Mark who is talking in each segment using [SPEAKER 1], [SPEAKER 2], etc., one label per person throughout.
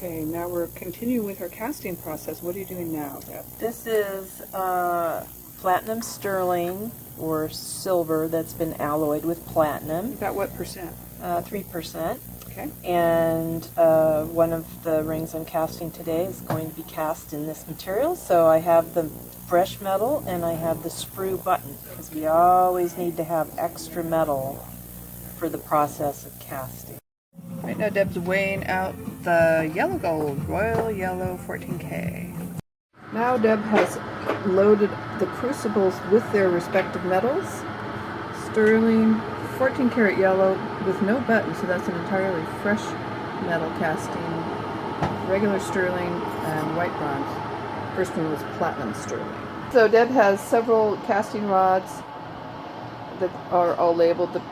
[SPEAKER 1] Okay, now we're continuing with our casting process. What are you doing now, Deb?
[SPEAKER 2] This is platinum sterling or silver that's been alloyed with platinum,
[SPEAKER 1] About what percent?
[SPEAKER 2] 3%.
[SPEAKER 1] Okay.
[SPEAKER 2] And one of the rings I'm casting today is going to be cast in this material. So I have the fresh metal and I have the sprue button because we always need to have extra metal for the process of casting.
[SPEAKER 1] Right now Deb's weighing out the yellow gold, Royal Yellow 14K. Now Deb has loaded the crucibles with their respective metals. Sterling, 14 karat yellow with no button, so that's an entirely fresh metal casting. Regular sterling and white bronze. First one was platinum sterling. So Deb has several casting rods that are all labeled. The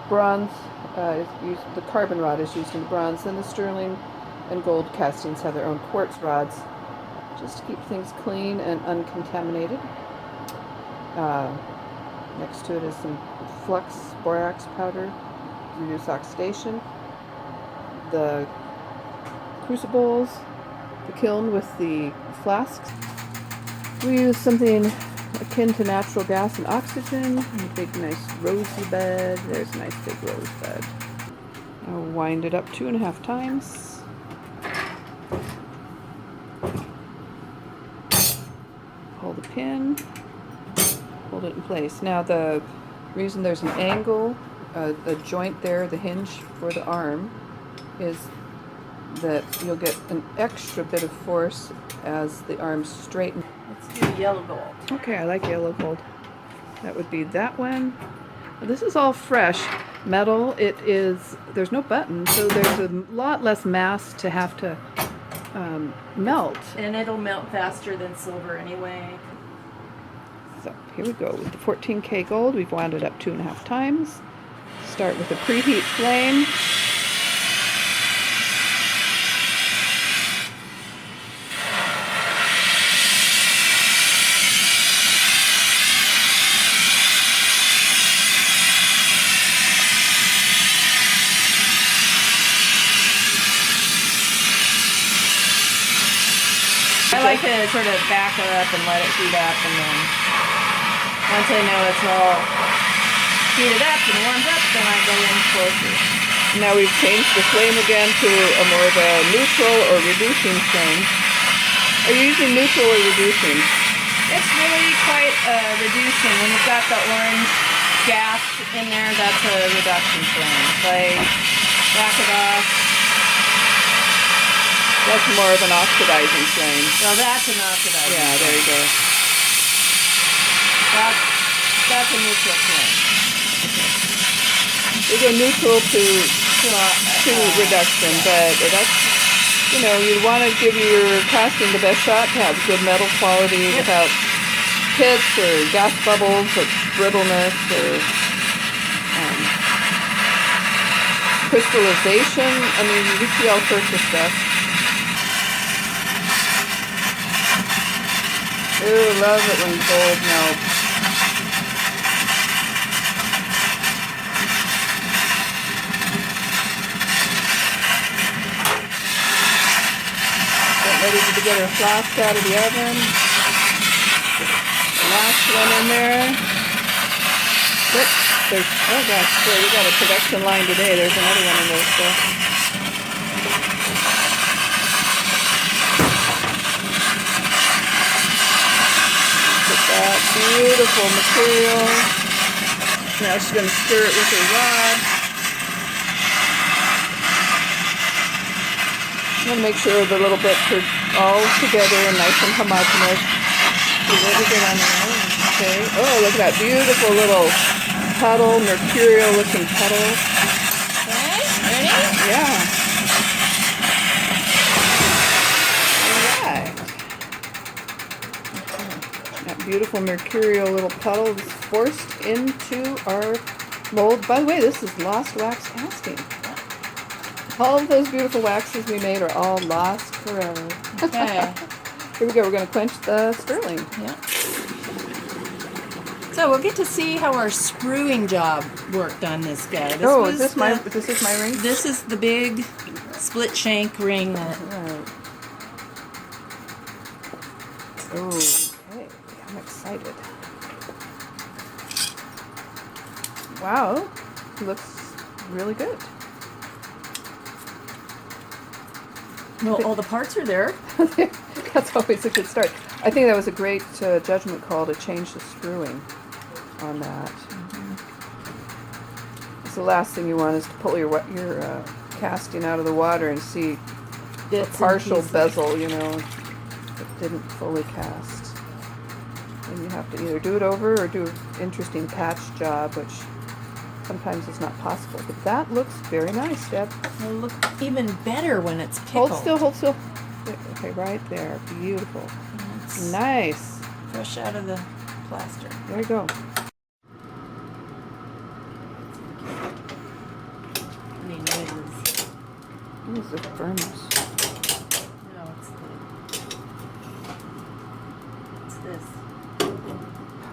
[SPEAKER 1] bronze the carbon rod is used in bronze, and the sterling and gold castings have their own quartz rods, just to keep things clean and uncontaminated. Next to it is some flux borax powder to reduce oxidation. The crucibles, the kiln with the flasks. We use something akin to natural gas and oxygen. A big nice rosy bed. There's a nice big rose bed. I'll wind it up 2.5 times. Pull the pin, hold it in place. Now the reason there's an angle, the joint there, the hinge for the arm, is that you'll get an extra bit of force as the arms straighten.
[SPEAKER 2] Let's do yellow gold.
[SPEAKER 1] Okay, I like yellow gold. That would be that one. Now, this is all fresh metal. There's no button, so there's a lot less mass to have to melt.
[SPEAKER 2] And it'll melt faster than silver anyway.
[SPEAKER 1] So here we go with the 14K gold. We've wound it up 2.5 times. Start with a preheat flame.
[SPEAKER 2] I like to sort of back it up and let it heat up, and then once I know it's all heated up and warmed up, then I go in closer.
[SPEAKER 1] Now we've changed the flame again to a more of a neutral or reducing flame. Are you using neutral or reducing?
[SPEAKER 2] It's really quite reducing. When you've got the orange gas in there, that's a reduction flame. If I back it off.
[SPEAKER 1] That's more of an oxidizing flame.
[SPEAKER 2] Well, that's an oxidizing.
[SPEAKER 1] Yeah, there you go.
[SPEAKER 2] That's a neutral flame.
[SPEAKER 1] We go neutral to reduction, but that's, you want to give your casting the best shot to have good metal quality without pits or gas bubbles or brittleness or crystallization. I mean, you see all sorts of stuff. Ooh, love it when gold melts. Ready to get our flask out of the oven. Last one in there. Oops, oh gosh, boy, we got a production line today. There's another one in there still. Put that beautiful material. Now she's going to stir it with her rod. I'm going to make sure the little bits are all together and nice and homogeneous. Ready to get on there. Okay. Oh, look at that beautiful little puddle, mercurial looking puddle.
[SPEAKER 2] Okay, ready?
[SPEAKER 1] Yeah. Alright. That beautiful mercurial little puddle is forced into our mold. By the way, this is lost wax casting. All of those beautiful waxes we made are all lost forever.
[SPEAKER 2] Okay.
[SPEAKER 1] Here we go. We're going to quench the sterling.
[SPEAKER 2] Yeah. So we'll get to see how our spruing job worked on this guy.
[SPEAKER 1] This is my ring?
[SPEAKER 2] This is the big split shank ring that
[SPEAKER 1] Right. Okay, I'm excited. Wow, looks really good.
[SPEAKER 2] well, all the parts are there.
[SPEAKER 1] That's always a good start. I think that was a great judgment call to change the screwing on that. It's the last thing you want is to pull your casting out of the water and see
[SPEAKER 2] Bits
[SPEAKER 1] a
[SPEAKER 2] and
[SPEAKER 1] partial
[SPEAKER 2] pieces.
[SPEAKER 1] bezel, you know, that didn't fully cast. And you have to either do it over or do an interesting patch job, which sometimes is not possible. But that looks very nice, Deb.
[SPEAKER 2] It'll look even better when it's pickled.
[SPEAKER 1] Hold still, hold still. Okay, right there. Beautiful.
[SPEAKER 2] It's
[SPEAKER 1] Nice.
[SPEAKER 2] fresh out of the plaster.
[SPEAKER 1] There you go.
[SPEAKER 2] Any noises?
[SPEAKER 1] This is a furnace.
[SPEAKER 2] No, it's this.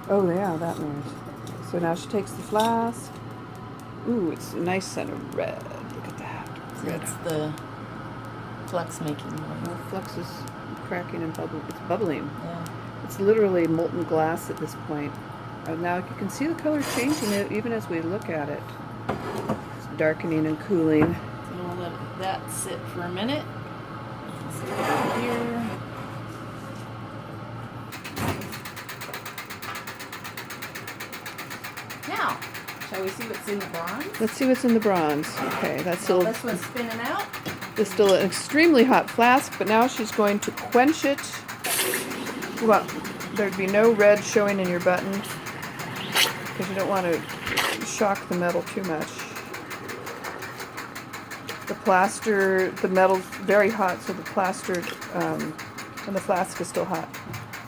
[SPEAKER 1] Oh yeah, that noise. So now she takes the flask. Ooh, it's a nice scent of red. Look at that. Red.
[SPEAKER 2] It's the flux making noise.
[SPEAKER 1] Well, flux is cracking and bubbling. It's bubbling.
[SPEAKER 2] Yeah.
[SPEAKER 1] It's literally molten glass at this point. Now you can see the color changing it even as we look at it. It's darkening and cooling.
[SPEAKER 2] So we'll let that sit for a minute. Stick it over here. Now, shall we see what's in the bronze?
[SPEAKER 1] Let's see what's in the bronze. Okay, that's
[SPEAKER 2] So
[SPEAKER 1] still
[SPEAKER 2] this one's spinning out.
[SPEAKER 1] It's still an extremely hot flask, but now she's going to quench it. Well, there'd be no red showing in your button because you don't want to shock the metal too much. The metal's very hot, so the plaster, and the flask is still hot.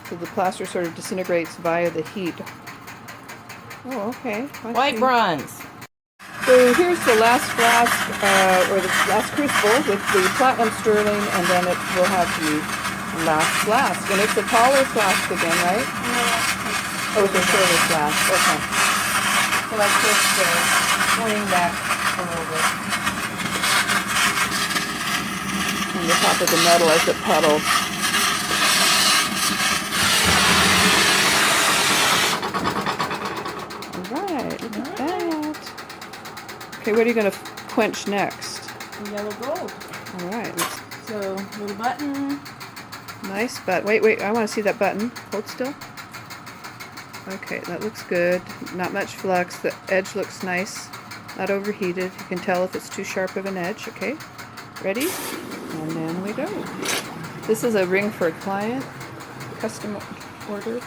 [SPEAKER 1] So the plaster sort of disintegrates via the heat. Oh, okay. I
[SPEAKER 2] White
[SPEAKER 1] see.
[SPEAKER 2] bronze.
[SPEAKER 1] So here's the last flask, or the last crucible with the platinum sterling, and then it will have the last flask. And it's a taller flask again, right? Oh, it's a shorter flask. Okay.
[SPEAKER 2] So I pushed the swing back a little bit.
[SPEAKER 1] On the top of the metal as it puddles. All right, look at that. Okay, what are you going to quench next?
[SPEAKER 2] The yellow gold.
[SPEAKER 1] All right, let's,
[SPEAKER 2] So little button.
[SPEAKER 1] nice button. Wait, I want to see that button. Hold still. Okay, that looks good. Not much flux. The edge looks nice. Not overheated. You can tell if it's too sharp of an edge. Okay, ready? And then we go. This is a ring for a client. Custom order.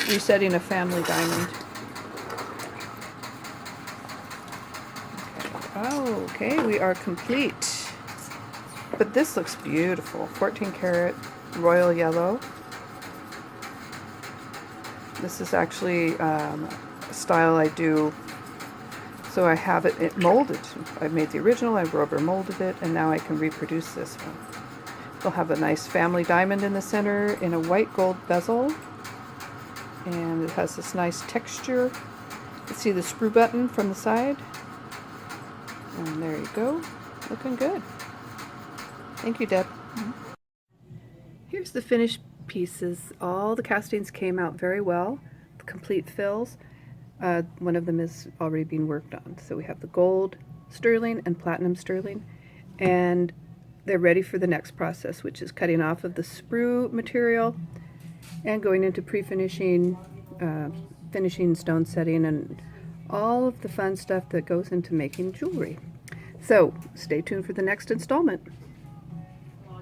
[SPEAKER 1] Resetting a family diamond. Okay, we are complete. But this looks beautiful. 14 karat royal yellow. This is actually a style I do. So I have it molded. I made the original, I rubber molded it, and now I can reproduce this one. It'll have a nice family diamond in the center in a white gold bezel. And it has this nice texture. You can see the screw button from the side. And there you go. Looking good. Thank you, Deb. Here's the finished pieces. All the castings came out very well. The complete fills. One of them is already being worked on. So we have the gold sterling and platinum sterling. And they're ready for the next process, which is cutting off of the sprue material and going into pre-finishing, finishing, stone setting, and all of the fun stuff that goes into making jewelry. So stay tuned for the next installment.